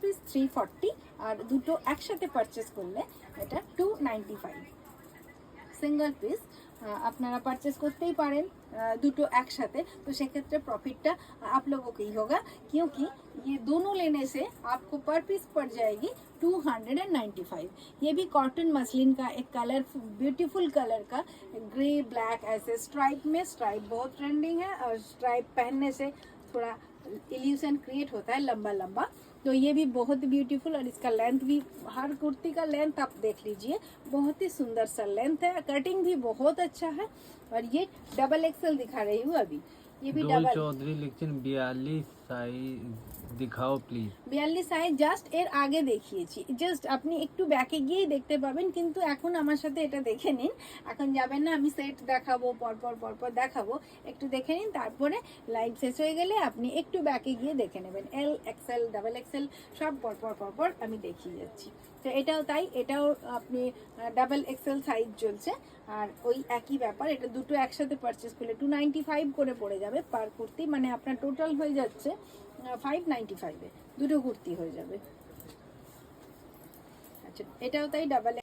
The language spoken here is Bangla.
পিস 340 আর দুটো একসাথে পারচেস করলে এটা 295। সিঙ্গেল পিস আপনারা পারচেস করতেই পারেন দুটো একसाथे, तो सेक्षेत्रे प्रॉफिटটা आप लोगों को ही होगा, क्योंकि ये दोनों लेने से आपको पर पीस पड़ जाएगी 295। ये भी कॉटन मसलिन का एक कलर, ब्यूटीफुल कलर का ग्रे ब्लैक ऐसे स्ट्राइप में। स्ट्राइप बहुत ट्रेंडिंग है और स्ट्राइप पहनने से थोड़ा इल्यूशन क्रिएट होता है लंबा लंबा, तो ये भी बहुत ब्यूटीफुल। और इसका लेंथ भी, हर कुर्ती का लेंथ आप देख लीजिए, बहुत ही सुंदर सा लेंथ है, कटिंग भी बहुत अच्छा है। और ये डबल एक्सेल दिखा रही हूँ अभी, ये भी डबल। चौधरी लिखছেন 42 সাইজ दिखाओ प्लिज। 42 সাইজ জাস্ট এর আগে দেখিয়েছি, জাস্ট আপনি একটু ব্যাকে গিয়েই দেখতে পাবেন, কিন্তু এখন আমার সাথে এটা দেখে নিন। এখন যাবেন না, আমি সেট দেখাবো, পরপর দেখাবো, একটু দেখে নিন, তারপরে লাইভ শেষ হয়ে গেলে আপনি একটু ব্যাকে গিয়ে দেখে নেবেন। এল এক্সেল ডাবল এক্সেল সব পরপর আমি দেখিয়ে যাচ্ছি। তো এটাও তাই, এটাও আপনি ডাবল এক্সেল সাইজ চলছে। আর ওই একই ব্যাপার, এটা দুটো একসাথে পারচেস করলে 295 করে পড়ে যাবে পার কুর্তি, মানে আপনার টোটাল হয়ে যাচ্ছে 595 এ দুটো কুর্তি হয়ে যাবে। আচ্ছা, এটাও তাই ডাবল